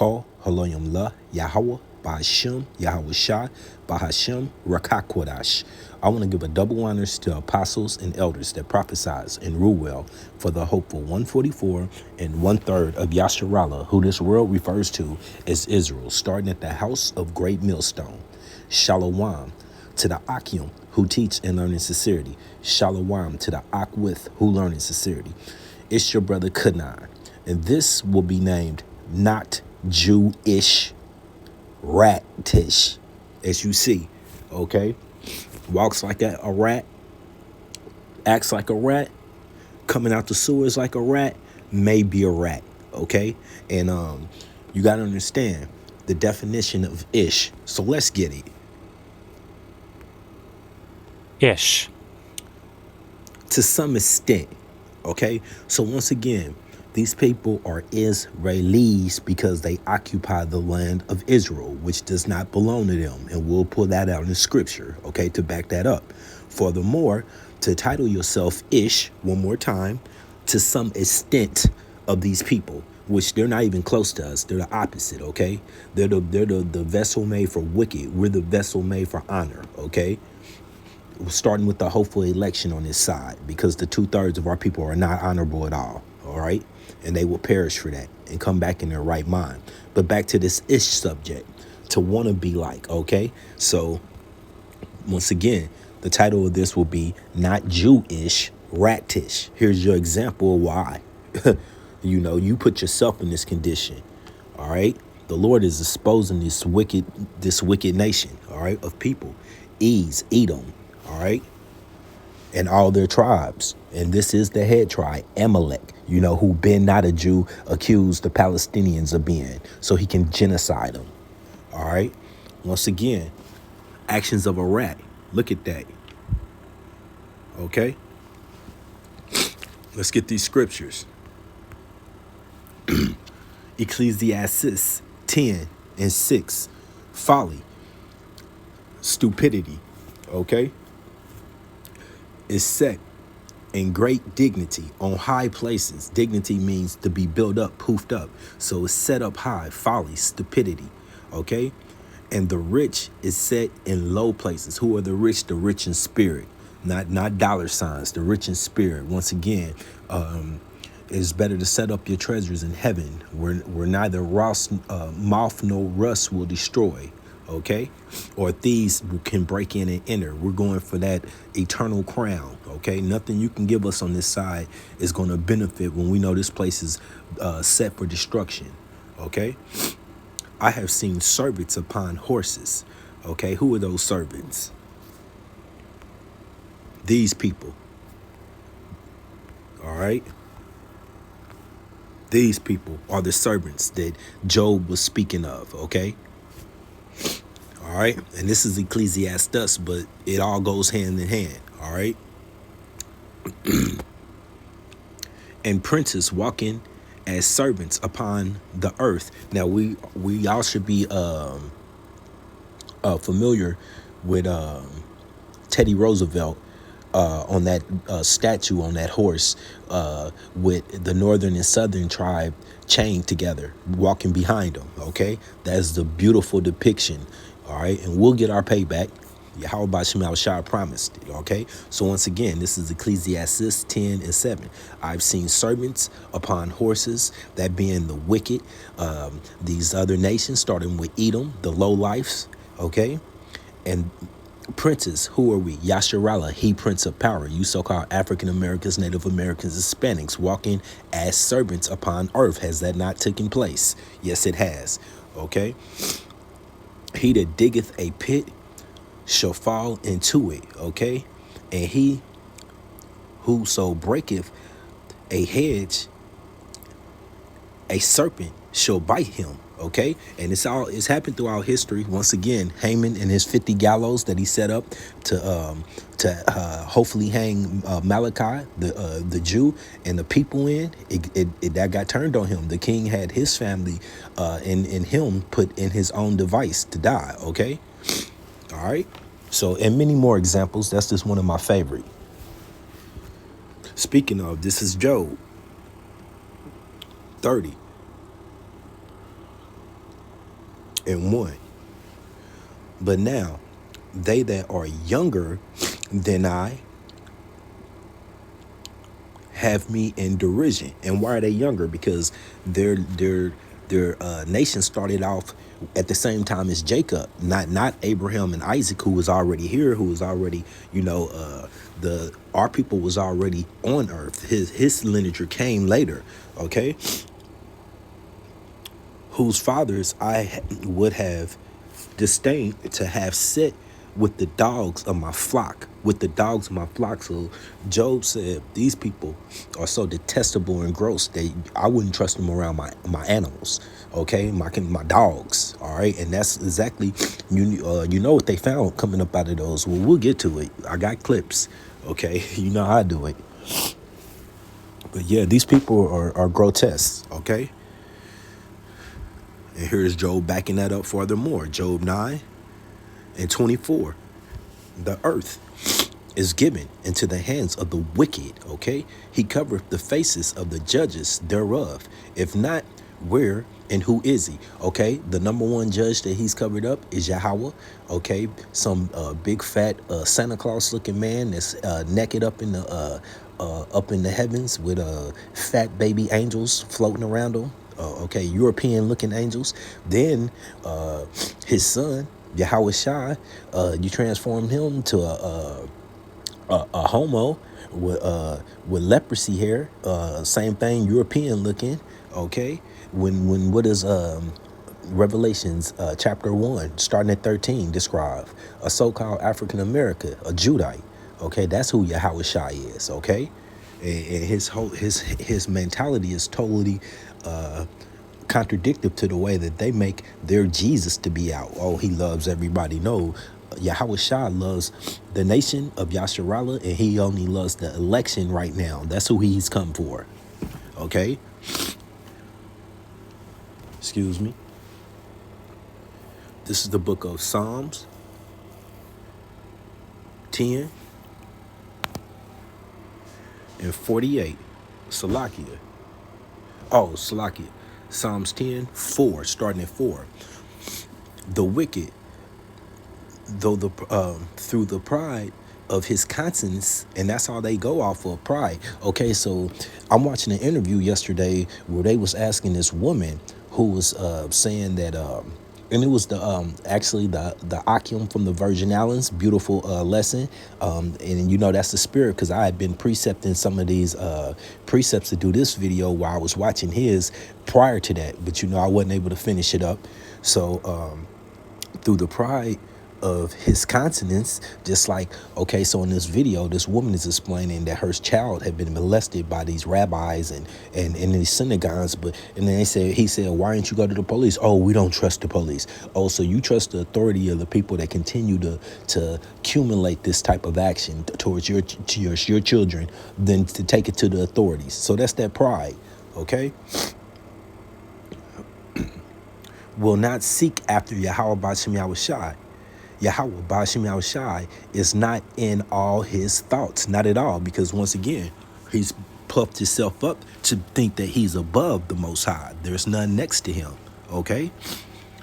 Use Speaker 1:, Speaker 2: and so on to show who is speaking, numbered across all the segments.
Speaker 1: Call Haloyam La Yahweh Bahashem Yahweh Shah Bahashem Rakakwadash. I want to give a double honors to apostles and elders that prophesize and rule well for the hopeful 144 and 1/3 of Yasharallah, who this world refers to as Israel, starting at the house of great millstone. Shalom to the Akim who teach and learn in sincerity. Shalom to the Akwith who learn in sincerity. It's your brother Kanan, and this will be named Not Jewish Ratish, as you see, okay? Walks like a rat, acts like a rat, coming out the sewers like a rat, may be a rat, okay? And you got to understand the definition of ish. So let's get it.
Speaker 2: Ish.
Speaker 1: To some extent, okay? So once again, these people are Israelis because they occupy the land of Israel, which does not belong to them. And we'll pull that out in scripture, okay, to back that up. Furthermore, to title yourself Ish one more time, to some extent of these people, which they're not even close to us. They're the opposite, okay? They're the vessel made for wicked. We're the vessel made for honor, okay? Starting with the hopeful election on this side, because the 2/3 of our people are not honorable at all right? And they will perish for that and come back in their right mind. But back to this ish subject, to want to be like, okay? So once again, the title of this will be Not Jewish Ratish. Here's your example of why. You put yourself in this condition, all right? The Lord is exposing this wicked nation, all right, of people. Edom, all right? And all their tribes. And this is the head tribe, Amalek, who been not a Jew, accused the Palestinians of being, so he can genocide them. All right. Once again, actions of a rat. Look at that. Okay. Let's get these scriptures. Ecclesiastes 10:6. Folly, stupidity, okay, is set in great dignity on high places. Dignity means to be built up, poofed up. So it's set up high. Folly, stupidity, okay? And the rich is set in low places. Who are the rich? The rich in spirit, not dollar signs. The rich in spirit. Once again, it's better to set up your treasures in heaven, where neither moth nor rust will destroy. Okay, or thieves can break in and enter. We're going for that eternal crown. Okay, nothing you can give us on this side is going to benefit when we know this place is set for destruction. Okay, I have seen servants upon horses. Okay, who are those servants? These people. All right. These people are the servants that Job was speaking of. Okay. All right. And this is Ecclesiastes, but it all goes hand in hand. All right. And princes walking as servants upon the earth. Now we all should be familiar with Teddy Roosevelt on that statue on that horse with the northern and southern tribe chained together, walking behind him. Okay, that's the beautiful depiction. All right, and we'll get our payback. Yahweh Shema Shah promised it. Okay, so once again, this is Ecclesiastes 10:7. I've seen servants upon horses, that being the wicked, these other nations, starting with Edom, the low lifes. Okay, and princes, who are we? Yasharallah, he prince of power. You so-called African Americans, Native Americans, Hispanics, walking as servants upon earth. Has that not taken place? Yes, it has. Okay. He that diggeth a pit shall fall into it. Okay. And he whoso breaketh a hedge, a serpent shall bite him. Okay, and it's happened throughout history. Once again, Haman and his 50 gallows that he set up to hopefully hang Malachi, the Jew, and the people in it that got turned on him. The king had his family and him put in his own device to die. Okay, all right. So, and many more examples. That's just one of my favorite. Speaking of, this is Job 30. and 1. But now, they that are younger than I have me in derision. And why are they younger? Because their nation started off at the same time as Jacob, not Abraham and Isaac, who was already here, who was already, the our people was already on earth. His lineage came later, okay? Whose fathers I would have disdained to have set with the dogs of my flock, with the dogs of my flock. So Job said, these people are so detestable and gross that I wouldn't trust them around my animals, okay, my dogs, all right. And that's exactly, you know what they found coming up out of those. Well, we'll get to it. I got clips, okay. You know how I do it. But yeah, these people are grotesque, okay. And here's Job backing that up furthermore. Job 9:24. The earth is given into the hands of the wicked, okay? He covereth the faces of the judges thereof. If not, where and who is he? Okay, the number one judge that he's covered up is Yahweh, okay? Some big fat Santa Claus looking man that's naked up in the heavens with fat baby angels floating around him. Okay, European looking angels. Then his son, Yahweh Shai, you transform him to a homo with leprosy hair. Same thing, European looking. Okay, when what is Revelations chapter 1, starting at 13, describe a so-called African American, a Judite. Okay, that's who Yahweh Shai is. Okay, and his mentality is totally contradictory to the way that they make their Jesus to be out. Oh, he loves everybody. No, Yahweh Shah loves the nation of Yasharallah, and he only loves the election right now. That's who he's come for. Okay? Excuse me. This is the book of Psalms 10 and 48. Salakia. Oh, Salakia. Psalms 10:4, starting at 4. The wicked, though through the pride of his conscience, and that's all they go off of, pride. Okay, so I'm watching an interview yesterday where they was asking this woman who was saying that and it was actually the Akim from the Virgin Islands, beautiful lesson, and you know that's the spirit, because I had been precepting some of these precepts to do this video while I was watching his prior to that, but you know I wasn't able to finish it up. So through the pride of his consonants, just like, okay, so in this video, this woman is explaining that her child had been molested by these rabbis and in these synagogues, and then he said, why didn't you go to the police? Oh, we don't trust the police. Oh, so you trust the authority of the people that continue to accumulate this type of action towards your children than to take it to the authorities. So that's that pride, okay? Will not seek after Yahweh Ba'ashem Yahweh Shai. Yahweh Ba'ashem Yahweh Shai is not in all his thoughts, not at all, because once again, he's puffed himself up to think that he's above the Most High. There's none next to him, okay?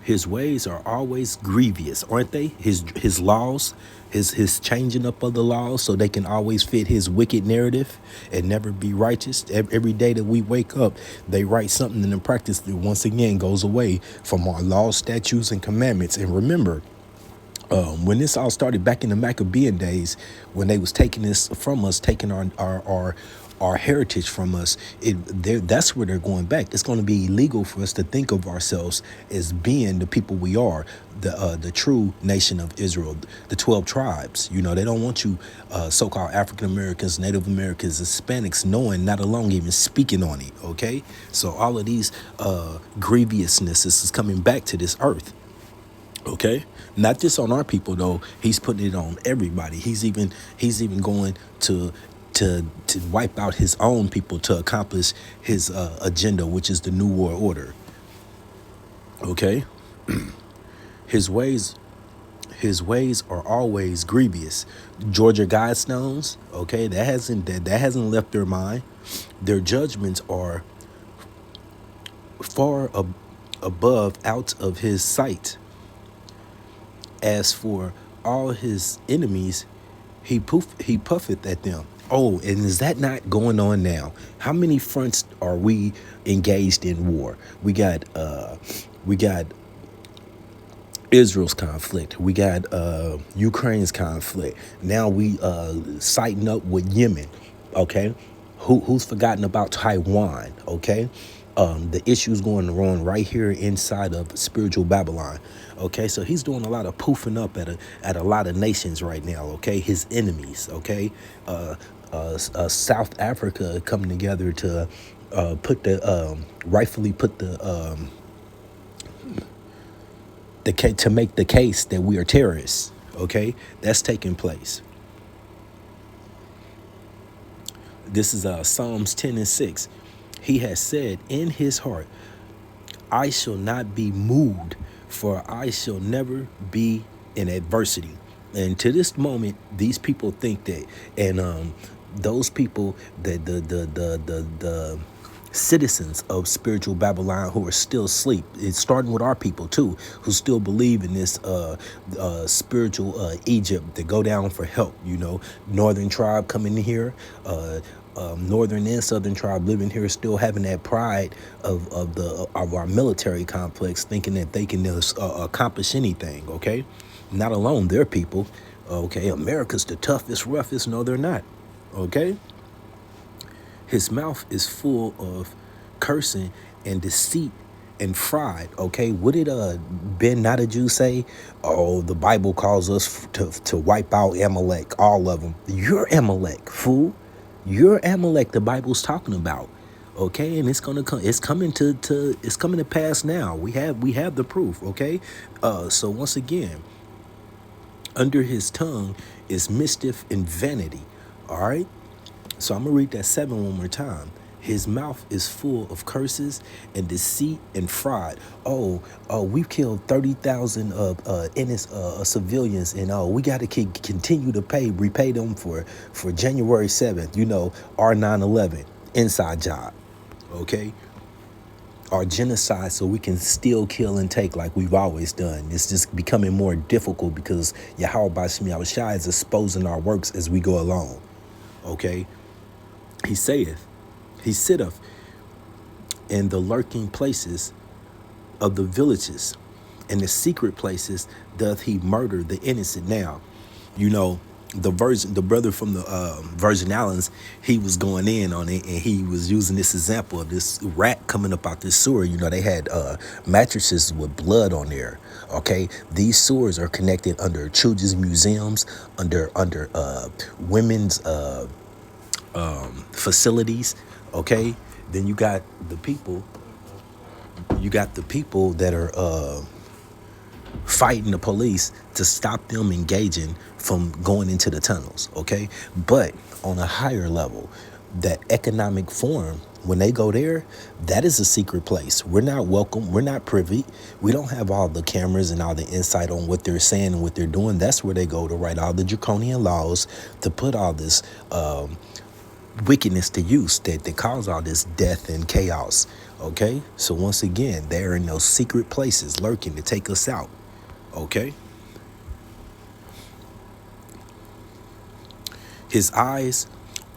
Speaker 1: His ways are always grievous, aren't they? His laws, his changing up of the laws so they can always fit his wicked narrative and never be righteous. Every day that we wake up, they write something in the practice that once again goes away from our laws, statutes, and commandments. And remember, when this all started back in the Maccabean days, when they was taking this from us, taking our heritage from us, that's where they're going back. It's going to be illegal for us to think of ourselves as being the people we are, the true nation of Israel, the 12 tribes. You know, they don't want you so-called African Americans, Native Americans, Hispanics knowing, not alone even speaking on it. Okay, so all of these grievousnesses is coming back to this earth. Okay, not just on our people though. He's putting it on everybody. He's even going to wipe out his own people to accomplish his agenda, which is the New World Order. Okay, his ways are always grievous. Georgia Guidestones. Okay, that hasn't left their mind. Their judgments are far above out of his sight. As for all his enemies, he puffeth at them. Oh, and is that not going on now? How many fronts are we engaged in war? We got Israel's conflict. We got Ukraine's conflict. Now we sighting up with Yemen. Okay, who's forgotten about Taiwan? Okay, the issues going on right here inside of spiritual Babylon. Okay, so he's doing a lot of poofing up at a lot of nations right now. Okay, his enemies. Okay, South Africa coming together to put the rightfully put to make the case that we are terrorists. Okay, that's taking place. This is Psalms 10:6. He has said in his heart, I shall not be moved, for I shall never be in adversity. And to this moment, these people think that, and those people that the citizens of spiritual Babylon who are still asleep. It's starting with our people too, who still believe in this spiritual Egypt to go down for help. You know, northern tribe coming in here, northern and southern tribe living here, still having that pride of our military complex, thinking that they can accomplish anything. Okay, not alone their people. Okay, America's the toughest, roughest. No, they're not. Okay. His mouth is full of cursing and deceit and fraud. Okay, what did Ben Nadaju say? Oh, the Bible calls us to wipe out Amalek, all of them. You're Amalek, fool. You're Amalek. The Bible's talking about. Okay, and it's gonna come. It's coming it's coming to pass now. We have the proof. Okay, so once again, under his tongue is mischief and vanity. All right. So I'm going to read that 7 one more time. His mouth is full of curses and deceit and fraud. We've killed 30,000 of innocent civilians, and we got to continue to repay them for January 7th. You know, our 9/11 inside job. Okay, our genocide, so we can still kill and take like we've always done. It's just becoming more difficult because Yahweh Bashim Yahushua is exposing our works as we go along. Okay. He saith, he sitteth in the lurking places of the villages, in the secret places doth he murder the innocent. Now, you know, the brother from the Virgin Islands, he was going in on it, and he was using this example of this rat coming up out this sewer. You know, they had mattresses with blood on there. Okay, these sewers are connected under children's museums, under women's facilities. Okay, then you got the people that are fighting the police to stop them engaging from going into the tunnels. Okay, but on a higher level, that economic forum, when they go there, that is a secret place. We're not welcome. We're not privy. We don't have all the cameras and all the insight on what they're saying and what they're doing. That's where they go to write all the draconian laws, to put all this wickedness to use, that cause all this death and chaos. Okay, so once again, they're in those secret places lurking to take us out. Okay, his eyes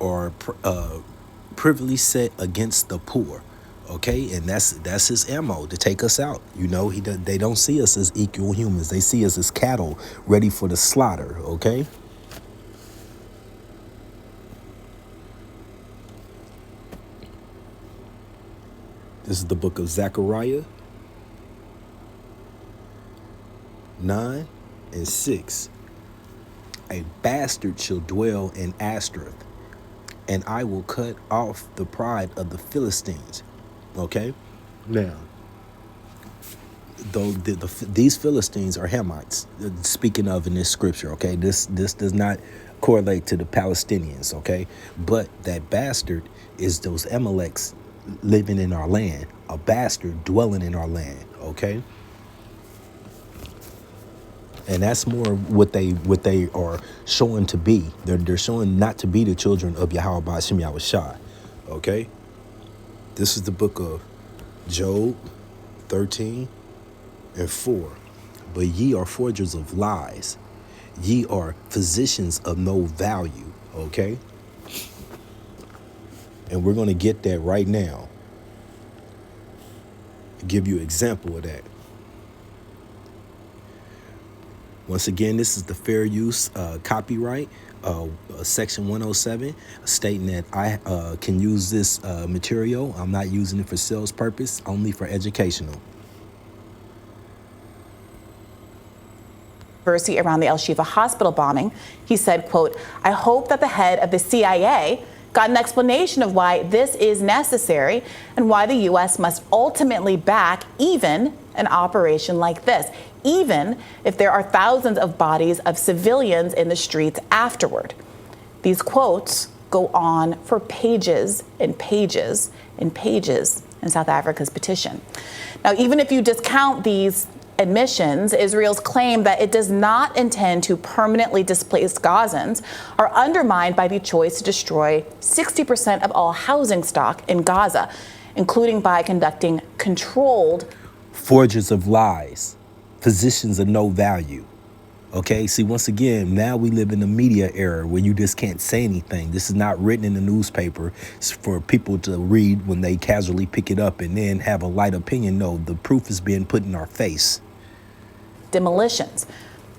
Speaker 1: are privily set against the poor. Okay, and that's his ammo to take us out. You know, they don't see us as equal humans. They see us as cattle ready for the slaughter. Okay. This is the book of Zechariah 9:6. A bastard shall dwell in Ashtoreth, and I will cut off the pride of the Philistines. Okay, now, though these Philistines are Hamites, speaking of in this scripture. Okay, this does not correlate to the Palestinians. Okay, but that bastard is those Amaleks living in our land, a bastard dwelling in our land. Okay, and that's more what they are showing to be. They're showing not to be the children of Yahweh Ba'ashim Yahushua. Okay, this is the book of Job 13 and 4. But ye are forgers of lies. Ye are physicians of no value. Okay? And we're going to get that right now. Give you an example of that. Once again, this is the fair use copyright, section 107, stating that I can use this material. I'm not using it for sales purpose, only for educational.
Speaker 2: Controversy around the Al-Shifa hospital bombing. He said, quote, "I hope that the head of the CIA got an explanation of why this is necessary and why the U.S. must ultimately back even an operation like this, even if there are thousands of bodies of civilians in the streets afterward." These quotes go on for pages and pages and pages in South Africa's petition. Now, even if you discount these admissions, Israel's claim that it does not intend to permanently displace Gazans are undermined by the choice to destroy 60% of all housing stock in Gaza, including by conducting controlled
Speaker 1: forgers of lies, physicians of no value. Okay, see, once again, now we live in the media era where you just can't say anything. This is not written in the newspaper. It's for people to read when they casually pick it up and then have a light opinion. No, the proof is being put in our face.
Speaker 2: Demolitions.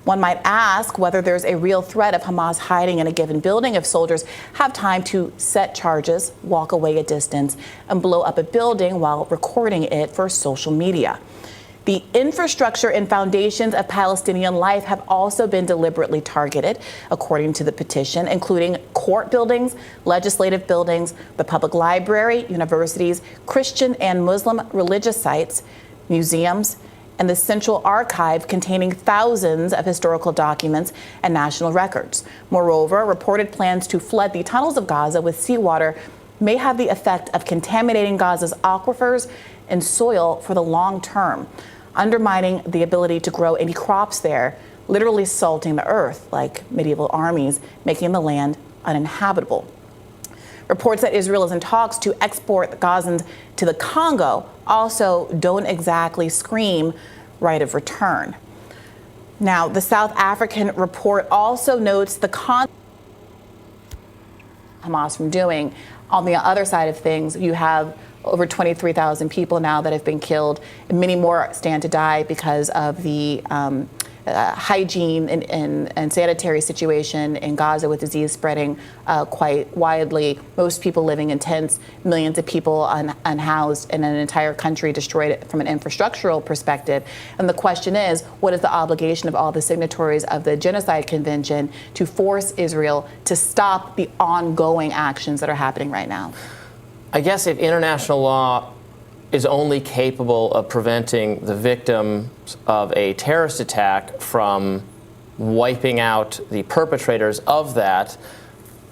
Speaker 2: One might ask whether there's a real threat of Hamas hiding in a given building if soldiers have time to set charges, walk away a distance, and blow up a building while recording it for social media. The infrastructure and foundations of Palestinian life have also been deliberately targeted, according to the petition, including court buildings, legislative buildings, the public library, universities, Christian and Muslim religious sites, museums, and the Central Archive containing thousands of historical documents and national records. Moreover, reported plans to flood the tunnels of Gaza with seawater may have the effect of contaminating Gaza's aquifers and soil for the long term, undermining the ability to grow any crops there, literally salting the earth like medieval armies, making the land uninhabitable. Reports that Israel is in talks to export the Gazans to the Congo also don't exactly scream right of return. Now, the South African report also notes the Hamas from doing. On the other side of things, you have over 23,000 people now that have been killed, and many more stand to die because of the hygiene and sanitary situation in Gaza, with disease spreading quite widely. Most people living in tents, millions of people unhoused, and an entire country destroyed from an infrastructural perspective. And the question is, what is the obligation of all the signatories of the Genocide Convention to force Israel to stop the ongoing actions that are happening right now?
Speaker 3: I guess if international law is only capable of preventing the victims of a terrorist attack from wiping out the perpetrators of that,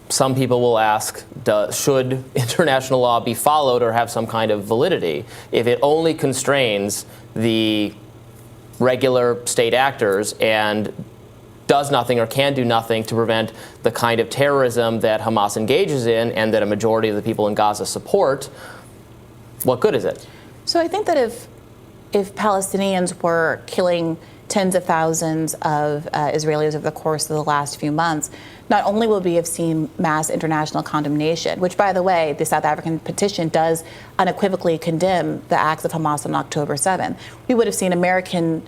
Speaker 3: some people will ask, should international law be followed or have some kind of validity? If it only constrains the regular state actors and does nothing or can do nothing to prevent the kind of terrorism that Hamas engages in and that a majority of the people in Gaza support, what good is it?
Speaker 2: So I think that if Palestinians were killing tens of thousands of Israelis over the course of the last few months, not only will we have seen mass international condemnation, which, by the way, the South African petition does unequivocally condemn the acts of Hamas on October 7th, we would have seen American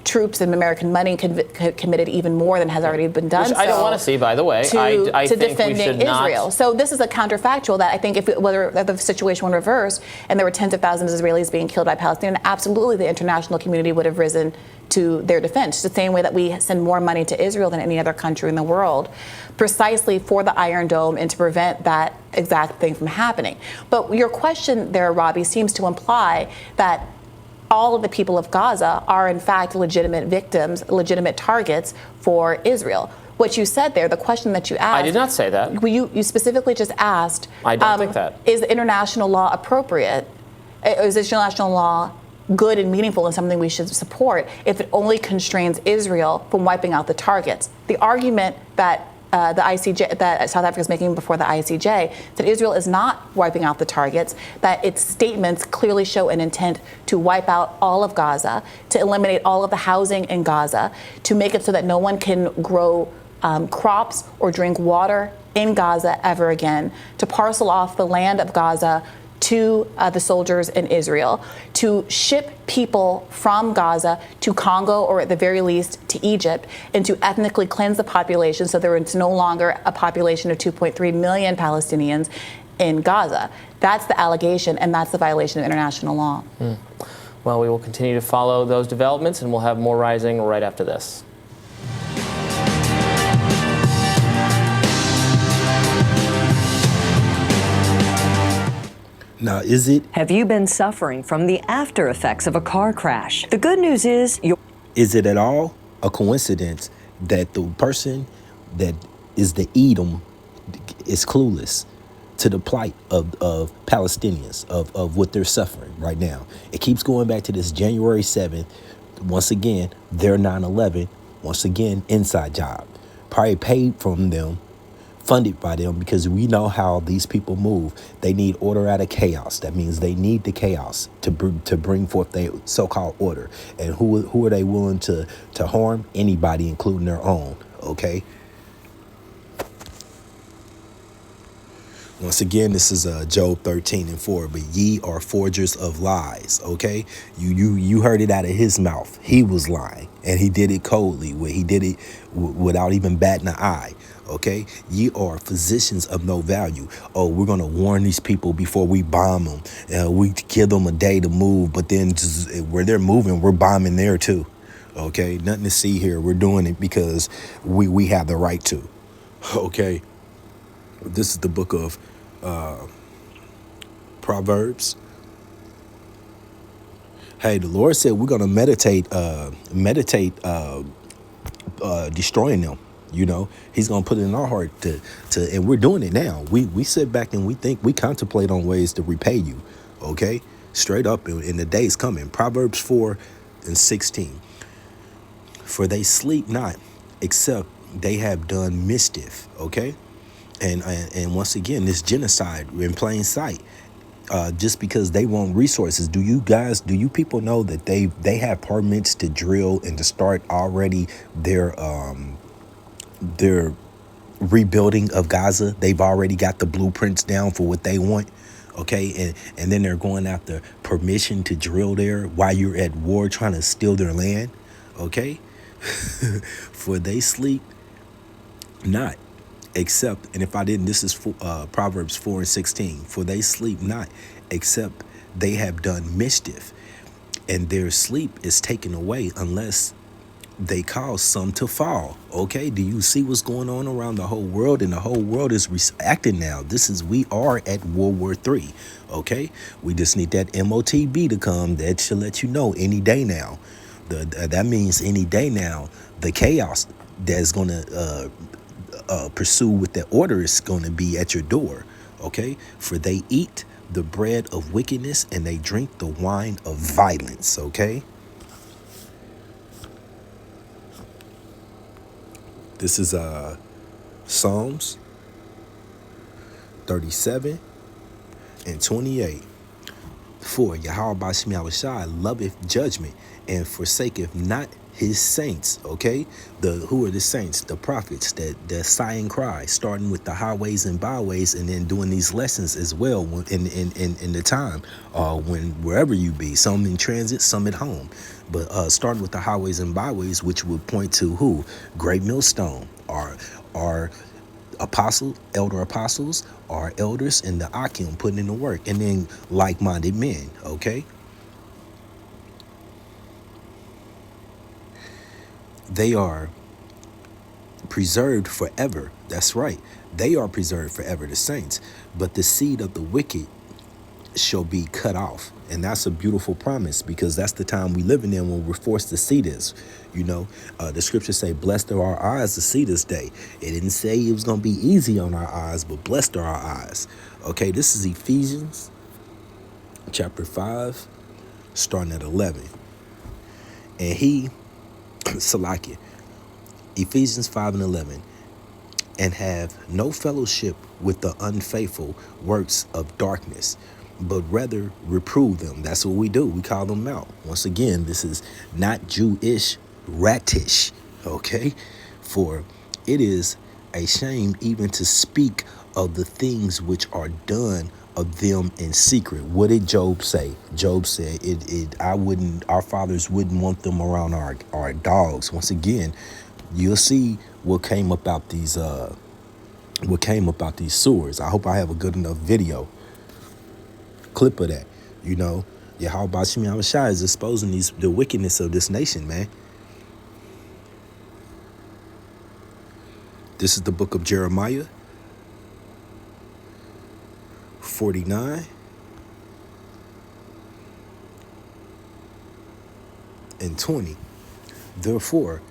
Speaker 2: troops and American money committed even more than has already been done.
Speaker 3: Which I don't want to see, by the way. I think
Speaker 2: defending
Speaker 3: we should
Speaker 2: Israel.
Speaker 3: Not.
Speaker 2: So this is a counterfactual that I think whether the situation were reversed and there were tens of thousands of Israelis being killed by Palestinians, absolutely the international community would have risen to their defense, the same way that we send more money to Israel than any other country in the world, precisely for the Iron Dome and to prevent that exact thing from happening. But your question there, Robbie, seems to imply that all of the people of Gaza are, in fact, legitimate victims, legitimate targets for Israel. What you said there, the question that you asked...
Speaker 3: I did not say that.
Speaker 2: You specifically just asked...
Speaker 3: I don't think that.
Speaker 2: Is international law appropriate? Is international law good and meaningful and something we should support if it only constrains Israel from wiping out the targets? The argument that the ICJ, that South Africa is making before the ICJ, that Israel is not wiping out the targets, that its statements clearly show an intent to wipe out all of Gaza, to eliminate all of the housing in Gaza, to make it so that no one can grow crops or drink water in Gaza ever again, to parcel off the land of Gaza to the soldiers in Israel, to ship people from Gaza to Congo, or at the very least to Egypt, and to ethnically cleanse the population so there is no longer a population of 2.3 million Palestinians in Gaza. That's the allegation, and that's the violation of international law.
Speaker 3: Well, we will continue to follow those developments, and we'll have more Rising right after this.
Speaker 1: Now, is it
Speaker 4: Have you been suffering from the after effects of a car crash? The good news is
Speaker 1: is it at all a coincidence that the person that is the Edom is clueless to the plight of Palestinians, of what they're suffering right now? It keeps going back to this January 7th. Once again, their 9/11, once again, inside job. Probably paid from them, funded by them, because we know how these people move. They need order out of chaos. That means they need the chaos to bring forth their so-called order. And who are they willing to harm? Anybody, including their own. Okay. Once again, this is Job 13:4. But ye are forgers of lies. Okay, you heard it out of his mouth. He was lying, and he did it coldly. He did it without even batting an eye. Okay, ye are physicians of no value. Oh, we're gonna warn these people before we bomb them. We give them a day to move, but then just, where they're moving, we're bombing there too. Okay, nothing to see here. We're doing it because we have the right to. Okay, this is the book of Proverbs. Hey, the Lord said we're gonna meditate destroying them. You know, he's going to put it in our heart to, and we're doing it now. We sit back and we contemplate on ways to repay you. Okay. Straight up in the days coming. Proverbs 4:16. For they sleep not, except they have done mischief. Okay. And once again, this genocide in plain sight, just because they want resources. Do you people know that they have permits to drill and to start already their rebuilding of Gaza? They've already got the blueprints down for what they want. Okay. And then they're going after permission to drill there while you're at war trying to steal their land. Okay. For they sleep not, except, and if I didn't, this is Proverbs 4:16. For they sleep not, except they have done mischief, and their sleep is taken away unless they cause some to fall. Okay, do you see what's going on around the whole world? And the whole world is reacting now. We are at World War III. Okay, we just need that MOTB to come. That should let you know any day now. That means any day now, the chaos that's going to pursue with the order is going to be at your door. Okay, for they eat the bread of wickedness and they drink the wine of violence. Okay. This is Psalms 37:28. For Yahweh Bashim Yahushai loveth judgment and forsaketh not his saints. Okay, who are the saints? The prophets that sigh and cry, starting with the highways and byways, and then doing these lessons as well in the time when wherever you be, some in transit, some at home. But starting with the highways and byways, which would point to who? Great Millstone, our elder apostles, our elders in the Akim putting in the work, and then like-minded men. Okay. They are preserved forever. That's right. They are preserved forever, the saints. But the seed of the wicked shall be cut off. And that's a beautiful promise, because that's the time we living in when we're forced to see this. You know, the scriptures say, blessed are our eyes to see this day. It didn't say it was going to be easy on our eyes, but blessed are our eyes. Okay, this is Ephesians chapter 5, starting at 11. And Salakia, Ephesians 5:11. and have no fellowship with the unfaithful works of darkness, but rather reprove them. That's what we do. We call them out. Once again, this is not Jewish, ratish, okay? For it is a shame even to speak of the things which are done of them in secret. What did Job say? Job said, our fathers wouldn't want them around our dogs. Once again, you'll see what came about these sewers. I hope I have a good enough video clip of that. You know, Yahweh Shem Yahushua is exposing the wickedness of this nation, man. This is the book of Jeremiah 49 and 20. Therefore,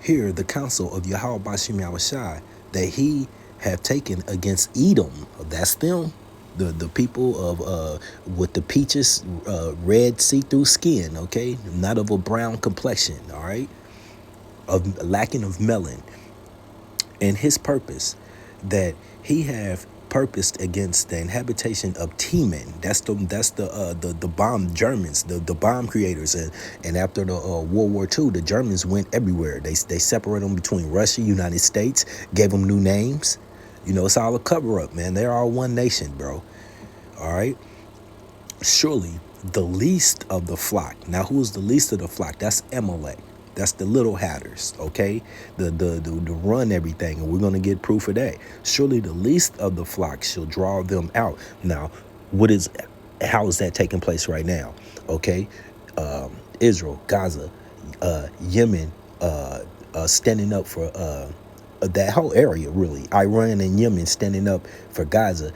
Speaker 1: hear the counsel of Yahweh Bashem Yahushua that he have taken against Edom. That's them, the people of with the peaches, red see-through skin. Okay, not of a brown complexion. All right, of lacking of melon, and his purpose that he have purposed against the inhabitation of Teman. That's the bomb Germans, the bomb creators, and after the World War II, the Germans went everywhere. They separated them between Russia, United States, gave them new names. You know, it's all a cover up, man. They're all one nation, bro. All right. Surely the least of the flock. Now, who's the least of the flock? That's Amalek. That's the little hatters, okay? The run everything, and we're going to get proof of that. Surely the least of the flock shall draw them out. Now, how is that taking place right now? Okay, Israel, Gaza, Yemen, standing up for that whole area, really. Iran and Yemen standing up for Gaza,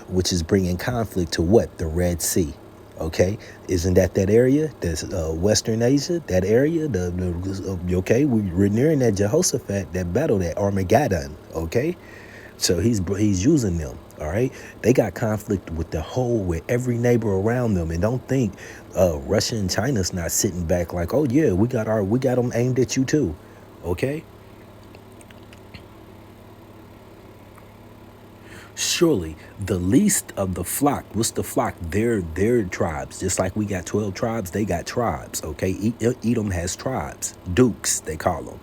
Speaker 1: which is bringing conflict to what? The Red Sea. Okay, isn't that area? That's Western Asia, that area. Okay, we're nearing that Jehoshaphat, that battle, that Armageddon. Okay, so he's using them. All right, they got conflict with with every neighbor around them, and don't think Russia and China's not sitting back like, oh yeah, we got them aimed at you too. Okay. Surely the least of the flock, what's the flock? Their tribes. Just like we got 12 tribes, they got tribes, okay? Edom has tribes, dukes, they call them.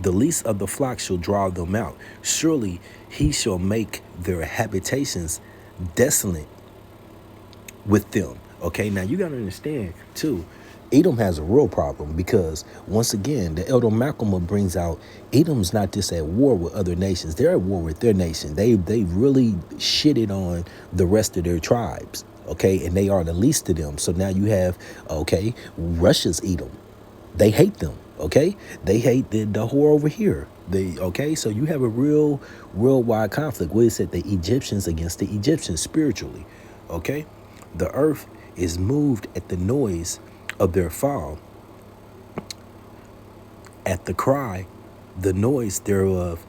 Speaker 1: The least of the flock shall draw them out. Surely he shall make their habitations desolate with them, okay? Now, you got to understand, too, Edom has a real problem because, once again, the Elder Malcolm brings out Edom's not just at war with other nations. They're at war with their nation. They really shitted on the rest of their tribes, okay? And they are the least of them. So now you have, okay, Russia's Edom. They hate them, okay? They hate the whore over here. Okay, so you have a real wide conflict. What is it? The Egyptians against the Egyptians spiritually, okay? The earth is moved at the noise of their fall. At the cry, the noise thereof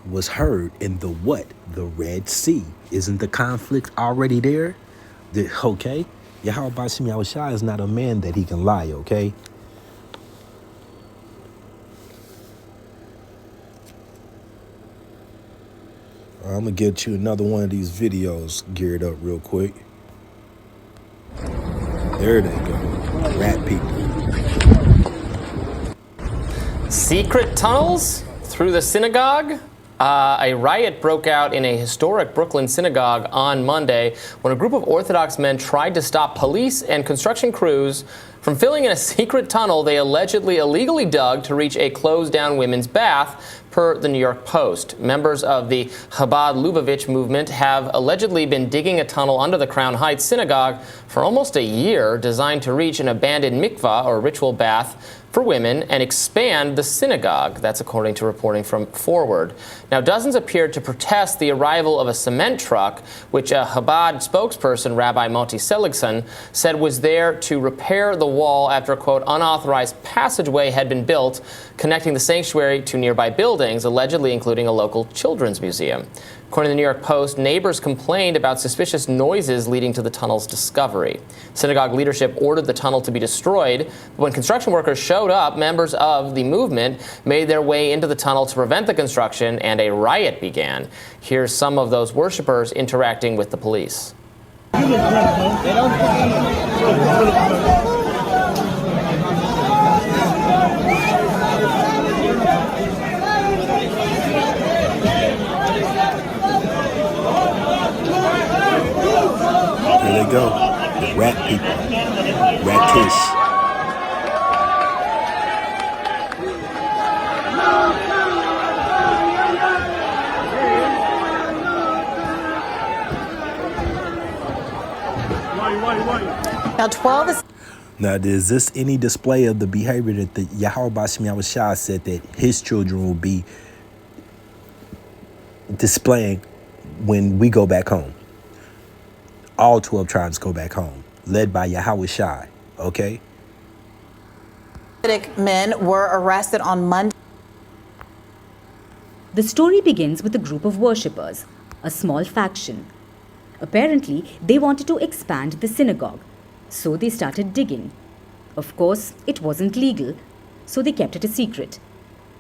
Speaker 1: was heard in the what? The Red Sea. Isn't the conflict already there? Okay? Yahweh Bashem Yahushua is not a man that he can lie, okay? I'm gonna get you another one of these videos geared up real quick. There they go. Rat people.
Speaker 3: Secret tunnels through the synagogue? A riot broke out in a historic Brooklyn synagogue on Monday when a group of Orthodox men tried to stop police and construction crews from filling in a secret tunnel they allegedly illegally dug to reach a closed-down women's bath, per the New York Post. Members of the Chabad Lubavitch movement have allegedly been digging a tunnel under the Crown Heights synagogue for almost a year, designed to reach an abandoned mikvah, or ritual bath, for women and expand the synagogue. That's according to reporting from Forward. Now, dozens appeared to protest the arrival of a cement truck, which a Chabad spokesperson, Rabbi Moti Seligson, said was there to repair the wall after a, quote, unauthorized passageway had been built connecting the sanctuary to nearby buildings, allegedly including a local children's museum. According to the New York Post, neighbors complained about suspicious noises leading to the tunnel's discovery. Synagogue leadership ordered the tunnel to be destroyed, but when construction workers showed up, members of the movement made their way into the tunnel to prevent the construction, and a riot began. Here's some of those worshipers interacting with the police.
Speaker 1: There they go, the rat people, rat-ish.
Speaker 2: Now, 12 is.
Speaker 1: Now, is this any display of the behavior that the Yahweh Bashim Yahushua said that his children will be displaying when we go back home? All 12 tribes go back home, led by Yahweh Shai, okay?
Speaker 2: Hasidic men were arrested on Monday.
Speaker 5: The story begins with a group of worshippers, a small faction. Apparently, they wanted to expand the synagogue, so they started digging. Of course, it wasn't legal, so they kept it a secret.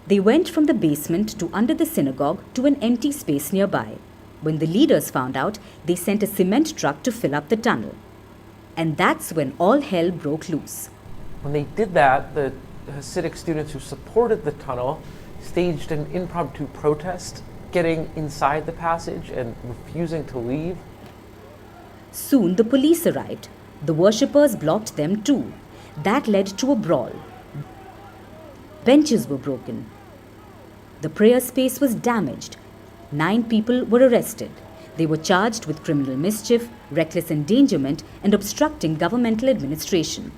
Speaker 5: They went from the basement to under the synagogue to an empty space nearby. When the leaders found out, they sent a cement truck to fill up the tunnel. And that's when all hell broke loose.
Speaker 6: When they did that, the Hasidic students who supported the tunnel staged an impromptu protest, getting inside the passage and refusing to leave.
Speaker 5: Soon the police arrived. The worshippers blocked them too. That led to a brawl. Benches were broken. The prayer space was damaged. 9 people were arrested. They were charged with criminal mischief, reckless endangerment, and obstructing governmental administration.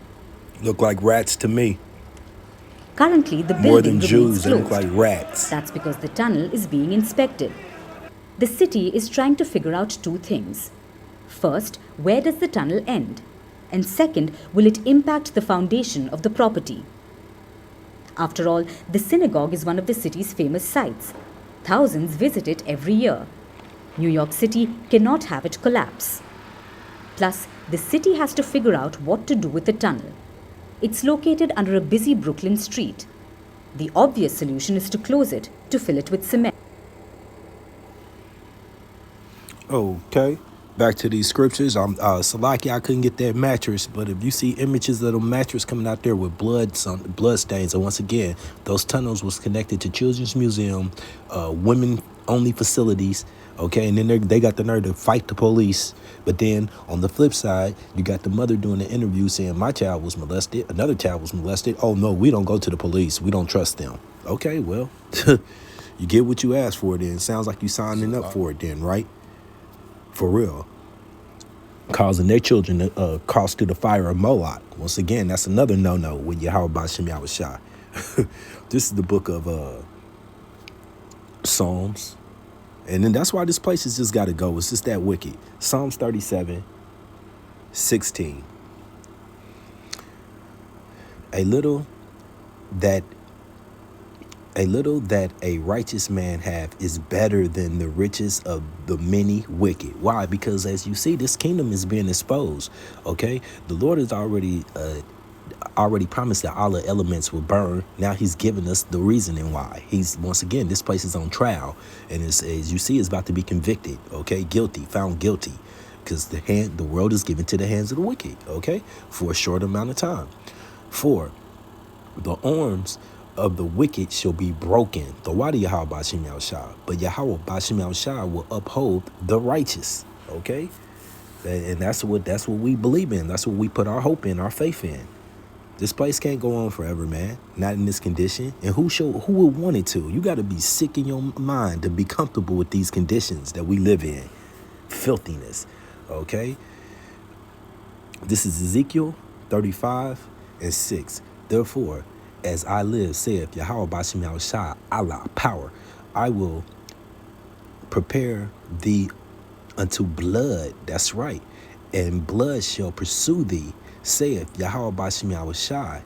Speaker 1: Look like rats to me.
Speaker 5: Currently, the
Speaker 1: More
Speaker 5: building
Speaker 1: than
Speaker 5: remains
Speaker 1: Jews, they look
Speaker 5: closed.
Speaker 1: like rats.
Speaker 5: That's because the tunnel is being inspected. The city is trying to figure out 2 things. First, where does the tunnel end? And second, will it impact the foundation of the property? After all, the synagogue is one of the city's famous sites. Thousands visit it every year. New York City cannot have it collapse. Plus, the city has to figure out what to do with the tunnel. It's located under a busy Brooklyn street. The obvious solution is to close it, to fill it with cement.
Speaker 1: Okay, back to these scriptures. Salaki, I couldn't get that mattress, but if you see images of the mattress coming out there with blood stains, and once again, those tunnels was connected to Children's Museum, women-only facilities, okay, and then they got the nerve to fight the police. But then on the flip side, you got the mother doing the interview saying, my child was molested, another child was molested. Oh no, we don't go to the police. We don't trust them. Okay, well, you get what you asked for then. Sounds like you signing up for it then, right? For real. Causing their children to cross through the fire of Moloch. Once again, that's another no-no with Yahweh Bashim Yahushua. This is the book of Psalms. And then that's why this place has just got to go. It's just that wicked. Psalms 37:16. A little that a righteous man have is better than the riches of the many wicked. Why? Because as you see, this kingdom is being exposed. Okay, the Lord has already promised that all the elements will burn. Now he's given us the reasoning why. He's, once again, this place is on trial, and it's, as you see, it's about to be convicted. Okay, found guilty, because the world is given to the hands of the wicked. Okay, for a short amount of time. 4, the arms of the wicked shall be broken. The word of Yahweh Bashim Yahushua, but Yahweh Bashim Yahushua will uphold the righteous. Okay, and that's what we believe in. That's what we put our hope in, our faith in. This place can't go on forever, man. Not in this condition. And who would want it to? You got to be sick in your mind to be comfortable with these conditions that we live in. Filthiness. Okay. This is Ezekiel 35:6. Therefore, as I live, saith Yahweh Bashim Yahushua, Allah, power, I will prepare thee unto blood. That's right. And blood shall pursue thee, saith Yahweh Bashim Yahushua.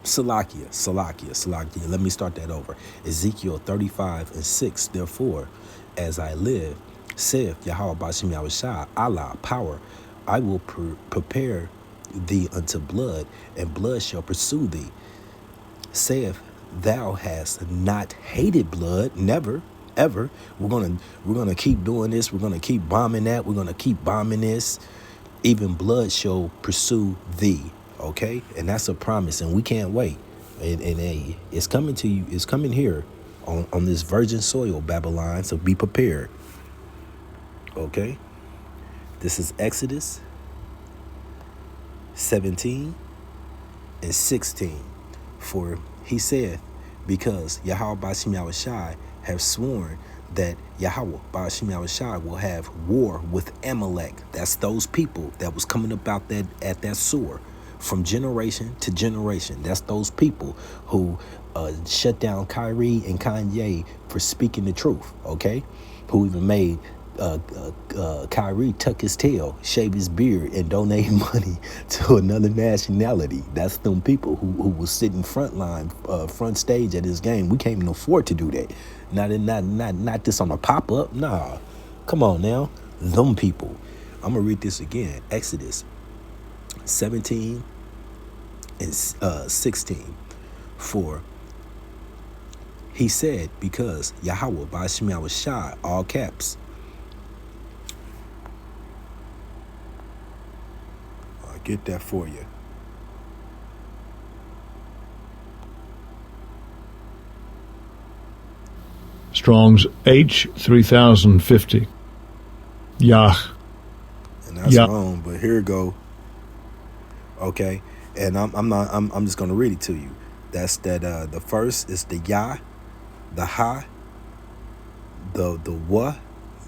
Speaker 1: Salakia. Let me start that over. Ezekiel 35:6. Therefore, as I live, saith Yahweh Bashim Yahushua, Allah, power, I will prepare thee unto blood, and blood shall pursue thee. Saith, thou hast not hated blood, never, ever. We're gonna keep doing this. We're gonna keep bombing that. We're gonna keep bombing this. Even blood shall pursue thee. Okay, and that's a promise, and we can't wait. And it's coming to you. It's coming here on this virgin soil, Babylon. So be prepared. Okay, this is Exodus 17 and 16. For he saith, because Yahweh Bashim Yahushua have sworn that Yahweh Bashim Yahushua will have war with Amalek. That's those people that was coming up out that at that sewer from generation to generation. That's those people who shut down Kyrie and Kanye for speaking the truth. Okay, who even made Kyrie tuck his tail, shave his beard, and donate money to another nationality. That's them people who was sitting front stage at his game. We can't even afford to do that. Not this on a pop up. Nah, come on now, them people. I'm gonna read this again. Exodus 17 and 16. For he said, because Yahweh Bashim Yahushua, all caps. I'll get that for you.
Speaker 7: Strong's H3050. Yah.
Speaker 1: And that's wrong, but here it go. Okay, and I'm just gonna read it to you. That's that. The first is the Yah, the Ha, the Wa,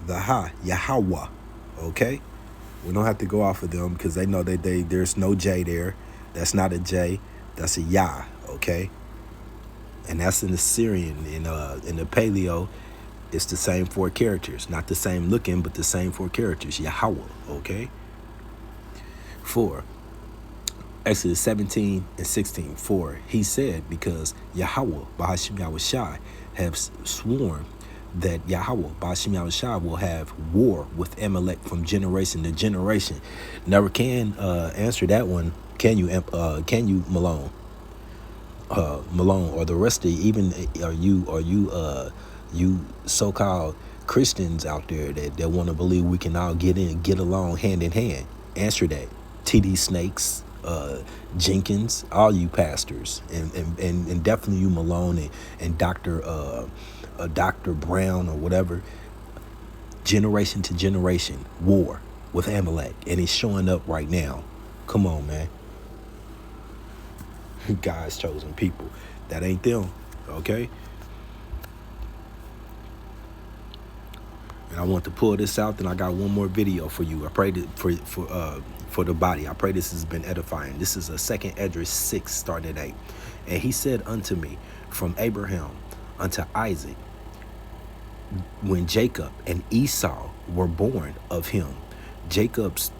Speaker 1: the Ha, Yahweh. Okay, we don't have to go off of them because they know that there's no J there. That's not a J. That's a Yah. Okay, and that's in the Syrian. In the Paleo, it's the same 4 characters, not the same looking, but the same 4 characters. Yahweh. Okay. 4. Exodus 17 and 16. For he said, because Yahweh Bashim Yahushua have sworn that Yahweh Bashim Yahushua will have war with Amalek from generation to generation. Never can answer that one. Can you, Malone? Malone, or the rest of you, even you so-called Christians out there that want to believe we can all get along hand in hand? Answer that. TD Snakes, Jenkins, all you pastors, and definitely you Malone and Dr. Brown or whatever. Generation to generation, war with Amalek, and it's showing up right now. Come on, man. God's chosen people. That ain't them, okay? And I want to pull this out, then I got one more video for you. I prayed it for the body. I pray this has been edifying. This is a 2 Esdras 6, starting at 8. And he said unto me, from Abraham unto Isaac, when Jacob and Esau were born of him, Jacob's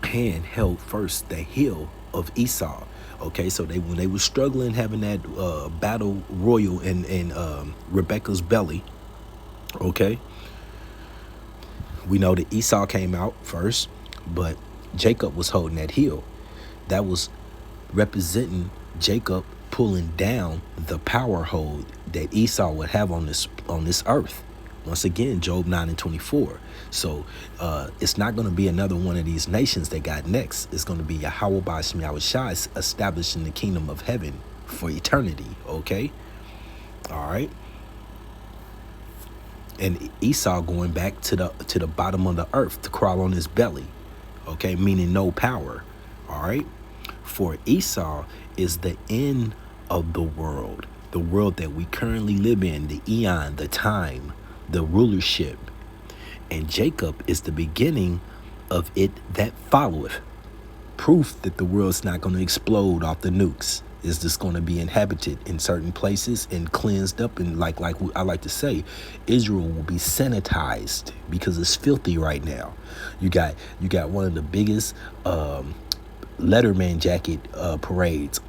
Speaker 1: hand held first the heel of Esau. Okay, so when they were struggling, having that battle royal in Rebecca's belly, okay, we know that Esau came out first, but Jacob was holding that heel. That was representing Jacob pulling down the power hold that Esau would have on this earth. Once again, Job 9 and 24. So it's not going to be another one of these nations that got next. It's going to be Yahweh Bashim Yahushua establishing the kingdom of heaven for eternity. Okay, all right. And Esau going back to the bottom of the earth to crawl on his belly. Okay, meaning no power. All right. For Esau is the end of the world that we currently live in, the eon, the time, the rulership. And Jacob is the beginning of it that followeth. Proof that the world's not going to explode off the nukes. Is just going to be inhabited in certain places and cleansed up, and like I like to say, Israel will be sanitized because it's filthy right now. You got one of the biggest Letterman jacket parades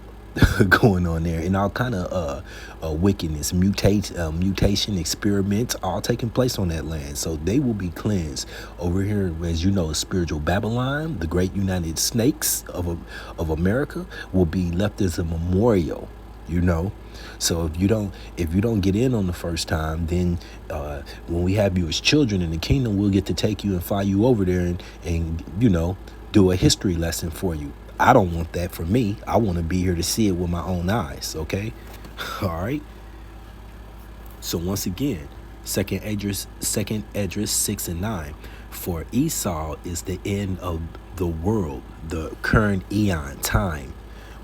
Speaker 1: going on there, and all kind of wickedness, mutation experiments, all taking place on that land. So they will be cleansed. Over here, as you know, spiritual Babylon, the great United Snakes of America, will be left as a memorial. You know, so if you don't get in on the first time, then when we have you as children in the kingdom, we'll get to take you and fly you over there and you know, do a history lesson for you. I don't want that for me. I want to be here to see it with my own eyes, okay? All right? So once again, second Esdras 6 and 9. For Esau is the end of the world, the current eon, time,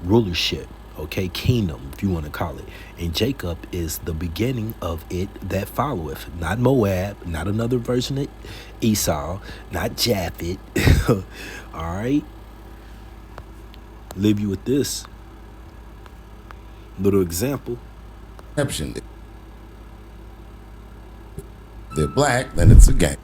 Speaker 1: rulership, okay, kingdom, if you want to call it. And Jacob is the beginning of it that followeth. Not Moab, not another version of Esau, not Japhet. All right? Leave you with this little example.
Speaker 8: Exception. If they're black, then it's a gang.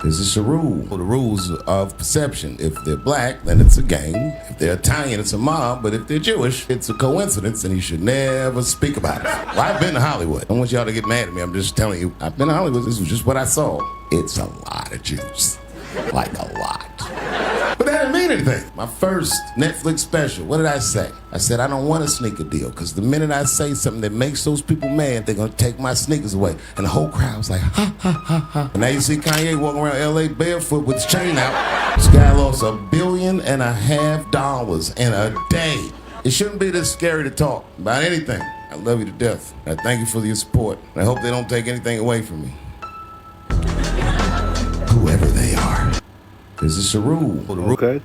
Speaker 8: This is a rule. The rules of perception. If they're black, then it's a gang. If they're Italian, it's a mob. But if they're Jewish, it's a coincidence, and you should never speak about it. Well, I've been to Hollywood. I don't want y'all to get mad at me. I'm just telling you. I've been to Hollywood. This was just what I saw. It's a lot of Jews. Like a lot. But that didn't mean anything. My first Netflix special, what did I say? I said, I don't want a sneaker deal, because the minute I say something that makes those people mad, they're going to take my sneakers away. And the whole crowd's like, ha, ha, ha, ha. And now you see Kanye walking around L.A. barefoot with his chain out. This guy lost $1.5 billion in a day. It shouldn't be this scary to talk about anything. I love you to death. I thank you for your support. I hope they don't take anything away from me. Whoever they are. This is a rule.
Speaker 1: Okay.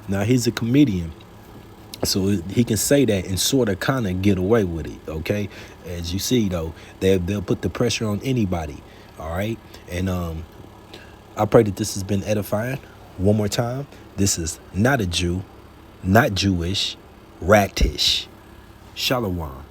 Speaker 1: Now he's a comedian, so he can say that and sort of kind of get away with it. Okay. As you see though, they'll put the pressure on anybody. All right. And I pray that this has been edifying. One more time. This is not a Jew, not Jewish, Ratish. Shalom.